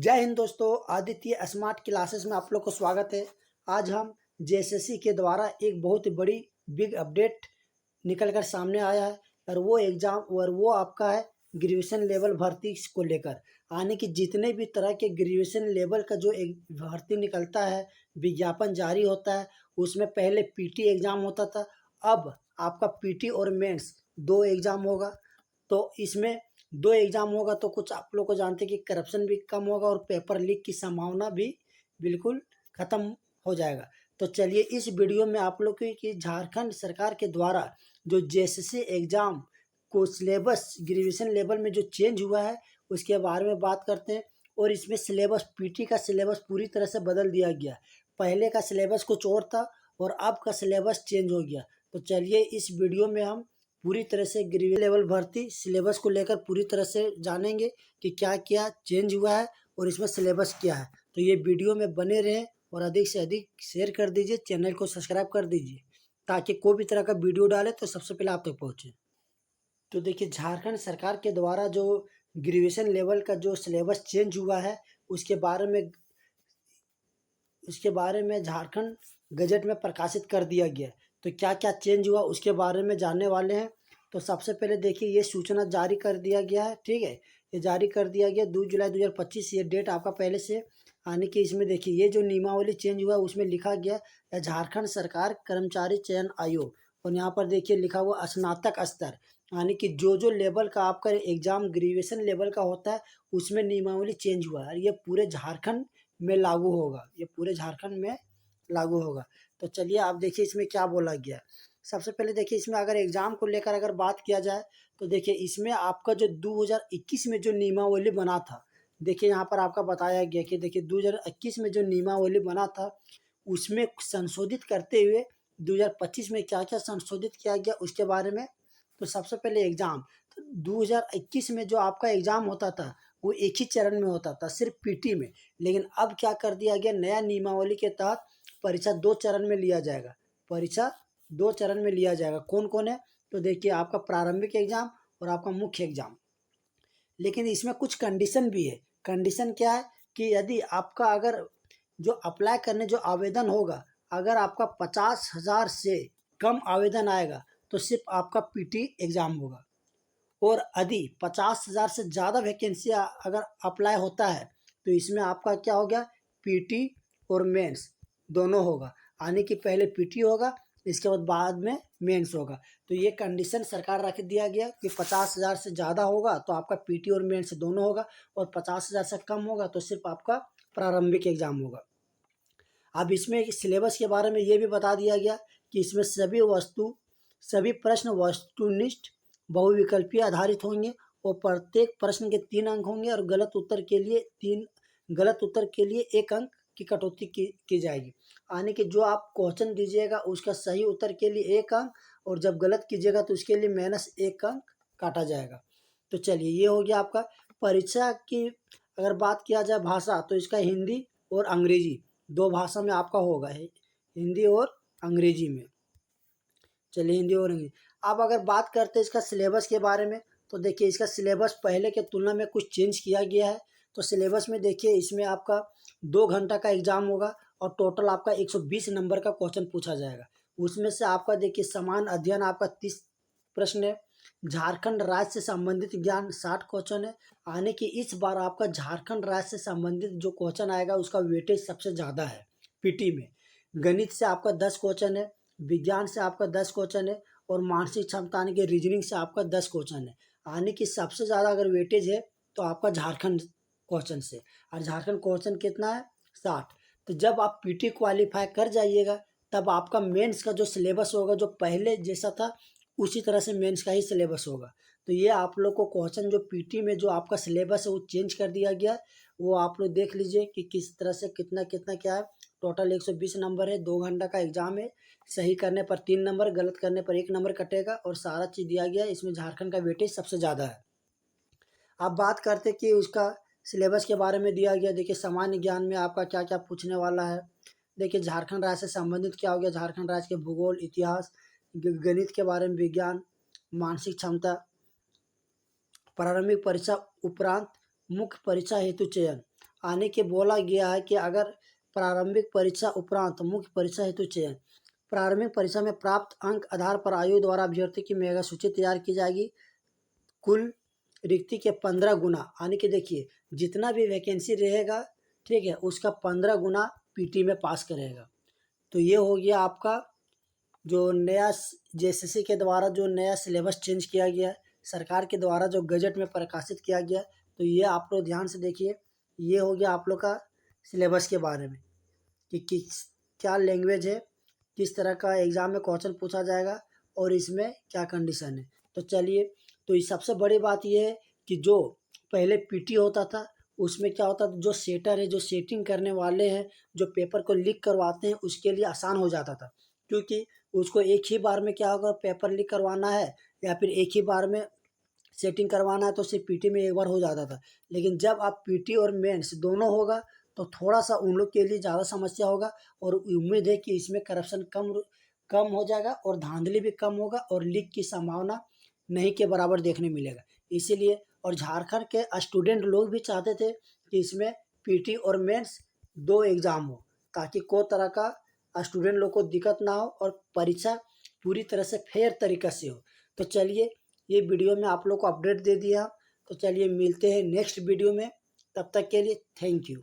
जय हिंद दोस्तों, Aditya smart classes में आप लोग को स्वागत है। आज हम जेएसएससी के द्वारा एक बहुत ही बड़ी बिग अपडेट निकल कर सामने आया है और वो आपका है ग्रेजुएशन लेवल भर्ती को लेकर। आने की जितने भी तरह के ग्रेजुएशन लेवल का जो एक भर्ती निकलता है, विज्ञापन जारी होता है, उसमें पहले पीटी एग्ज़ाम होता था। अब आपका पीटी और मेंस दो एग्ज़ाम होगा। तो इसमें दो एग्ज़ाम होगा तो कुछ आप लोग को जानते हैं कि करप्शन भी कम होगा और पेपर लीक की संभावना भी बिल्कुल ख़त्म हो जाएगा। तो चलिए इस वीडियो में आप लोग की झारखंड सरकार के द्वारा जो जेएसएससी एग्ज़ाम को सिलेबस ग्रेजुएशन लेवल में जो चेंज हुआ है उसके बारे में बात करते हैं। और इसमें सिलेबस पीटी का सिलेबस पूरी तरह से बदल दिया गया। पहले का सिलेबस कुछ और था और अब का सिलेबस चेंज हो गया। तो चलिए इस वीडियो में हम पूरी तरह से ग्रेजुएशन लेवल भर्ती सिलेबस को लेकर पूरी तरह से जानेंगे कि क्या क्या चेंज हुआ है और इसमें सिलेबस क्या है। तो ये वीडियो में बने रहें और अधिक से अधिक शेयर कर दीजिए, चैनल को सब्सक्राइब कर दीजिए ताकि कोई भी तरह का वीडियो डाले तो सबसे पहले आप तक पहुँचे। तो देखिए, झारखंड सरकार के द्वारा जो ग्रेजुएशन लेवल का जो सिलेबस चेंज हुआ है उसके बारे में झारखंड गजट में प्रकाशित कर दिया गया। तो क्या क्या चेंज हुआ उसके बारे में जानने वाले हैं। तो सबसे पहले देखिए, ये सूचना जारी कर दिया गया है, ठीक है। ये जारी कर दिया गया 2 जुलाई 2025। ये डेट आपका पहले से आने की। इसमें देखिए ये जो नियमावली चेंज हुआ उसमें लिखा गया है झारखंड सरकार कर्मचारी चयन आयोग। और यहाँ पर देखिए लिखा हुआ स्नातक स्तर, यानी कि जो लेवल का आपका एग्जाम ग्रेजुएशन लेवल का होता है उसमें नियमावली चेंज हुआ है। ये पूरे झारखंड में लागू होगा, ये पूरे झारखंड में लागू होगा। तो चलिए आप देखिए इसमें क्या बोला गया है। सबसे पहले देखिए इसमें अगर एग्ज़ाम को लेकर अगर बात किया जाए तो देखिए इसमें आपका जो 2021 में जो नियमावली बना था, देखिए यहाँ पर आपका बताया गया कि देखिए 2021 में जो नियमावली बना था उसमें संशोधित करते हुए 2025 में क्या क्या संशोधित किया गया उसके बारे में। तो सबसे पहले एग्ज़ाम, तो 2021 में जो आपका एग्ज़ाम होता था वो एक ही चरण में होता था, सिर्फ पीटी में। लेकिन अब क्या कर दिया गया, नया नियमावली के तहत परीक्षा 2 चरण में लिया जाएगा। परीक्षा 2 चरण में लिया जाएगा। कौन कौन है, तो देखिए आपका प्रारंभिक एग्जाम और आपका मुख्य एग्जाम। लेकिन इसमें कुछ कंडीशन भी है। कंडीशन क्या है कि यदि आपका अगर जो अप्लाई करने जो आवेदन होगा, अगर आपका 50,000 से कम आवेदन आएगा तो सिर्फ आपका पीटी एग्ज़ाम होगा। और यदि 50,000 से ज़्यादा वैकेंसी अगर अप्लाई होता है तो इसमें आपका क्या हो गया, पीटी और मेंस दोनों होगा। यानी कि पहले पीटी होगा, इसके बाद में मेंस होगा। तो ये कंडीशन सरकार रख दिया गया कि 50,000 से ज़्यादा होगा तो आपका पीटी और मेंस दोनों होगा, और 50,000 से कम होगा तो सिर्फ आपका प्रारंभिक एग्जाम होगा। अब इसमें सिलेबस के बारे में ये भी बता दिया गया कि इसमें सभी प्रश्न वस्तुनिष्ठ बहुविकल्पीय आधारित होंगे और प्रत्येक प्रश्न के 3 अंक होंगे और गलत उत्तर के लिए 1 अंक की कटौती की जाएगी। यानी कि जो आप क्वेश्चन दीजिएगा उसका सही उत्तर के लिए 1 अंक और जब गलत कीजिएगा तो उसके लिए -1 अंक काटा जाएगा। तो चलिए ये हो गया आपका। परीक्षा की अगर बात किया जाए भाषा, तो इसका हिंदी और अंग्रेजी 2 भाषा में आपका होगा, हिंदी और अंग्रेजी में। चलिए हिंदी और अंग्रेजी। अब अगर बात करते हैं इसका सिलेबस के बारे में, तो देखिए इसका सिलेबस पहले के तुलना में कुछ चेंज किया गया है। तो सिलेबस में देखिए इसमें आपका 2 घंटा का एग्ज़ाम होगा और टोटल आपका 120 नंबर का क्वेश्चन पूछा जाएगा। उसमें से आपका देखिए समान अध्ययन आपका 30 प्रश्न है। झारखंड राज्य से संबंधित ज्ञान 60 क्वेश्चन है। यानी कि इस बार आपका झारखंड राज्य से संबंधित जो क्वेश्चन आएगा उसका वेटेज सबसे ज़्यादा है पीटी में। गणित से आपका 10 क्वेश्चन है, विज्ञान से आपका 10 क्वेश्चन है और मानसिक क्षमता यानी कि रीजनिंग से आपका 10 क्वेश्चन है। यानी कि सबसे ज़्यादा अगर वेटेज है तो आपका झारखंड क्वेश्चन से। और झारखंड क्वेश्चन कितना है, 60। तो जब आप पीटी क्वालिफाई कर जाइएगा तब आपका मेंस का जो सिलेबस होगा जो पहले जैसा था उसी तरह से मेंस का ही सिलेबस होगा। तो ये आप लोग को क्वेश्चन जो पीटी में जो आपका सिलेबस है वो चेंज कर दिया गया, वो आप लोग देख लीजिए कि किस तरह से कितना कितना क्या है। टोटल 120 नंबर है, 2 घंटा का एग्जाम है। सही करने पर 3 नंबर, गलत करने पर 1 नंबर कटेगा और सारा चीज़ दिया गया है। इसमें झारखंड का वेटेज सबसे ज़्यादा है। अब बात करते कि उसका सिलेबस के बारे में दिया गया। देखिए सामान्य ज्ञान में आपका क्या क्या पूछने वाला है। देखिए झारखंड राज्य से संबंधित क्या हो गया, झारखंड राज्य के भूगोल, इतिहास, गणित के बारे में, विज्ञान, मानसिक क्षमता, प्रारंभिक परीक्षा उपरांत मुख्य परीक्षा हेतु चयन। आने के बोला गया है कि अगर प्रारंभिक परीक्षा उपरांत मुख्य परीक्षा हेतु चयन, प्रारंभिक परीक्षा में प्राप्त अंक आधार पर आयोग द्वारा अभ्यर्थी की मेगा सूची तैयार की जाएगी। कुल रिक्ति के 15 गुना, यानी कि देखिए जितना भी वैकेंसी रहेगा, ठीक है, उसका 15 गुना पीटी में पास करेगा। तो ये हो गया आपका जो नया जेएसएससी के द्वारा जो नया सिलेबस चेंज किया गया है, सरकार के द्वारा जो गजट में प्रकाशित किया गया, तो ये आप लोग ध्यान से देखिए। ये हो गया आप लोग का सिलेबस के बारे में कि किस क्या लैंग्वेज है, किस तरह का एग्ज़ाम में क्वेश्चन पूछा जाएगा और इसमें क्या कंडीशन है। तो चलिए, तो ये सबसे बड़ी बात ये है कि जो पहले पीटी होता था उसमें क्या होता था, जो सेटर है, जो सेटिंग करने वाले हैं, जो पेपर को लीक करवाते हैं, उसके लिए आसान हो जाता था, क्योंकि उसको एक ही बार में क्या होगा, पेपर लीक करवाना है या फिर एक ही बार में सेटिंग करवाना है तो सिर्फ पीटी में एक बार हो जाता था। लेकिन जब आप पीटी और मेंस दोनों होगा तो थोड़ा सा उन लोग के लिए ज़्यादा समस्या होगा, और उम्मीद है कि इसमें करप्शन कम कम हो जाएगा और धांधली भी कम होगा और लीक की संभावना नहीं के बराबर देखने मिलेगा। इसीलिए और झारखंड के स्टूडेंट लोग भी चाहते थे कि इसमें पीटी और मेंस दो एग्ज़ाम हो, ताकि कोई तरह का स्टूडेंट लोग को दिक्कत ना हो और परीक्षा पूरी तरह से फेयर तरीक़े से हो। तो चलिए, ये वीडियो में आप लोग को अपडेट दे दिया। तो चलिए मिलते हैं नेक्स्ट वीडियो में, तब तक के लिए थैंक यू।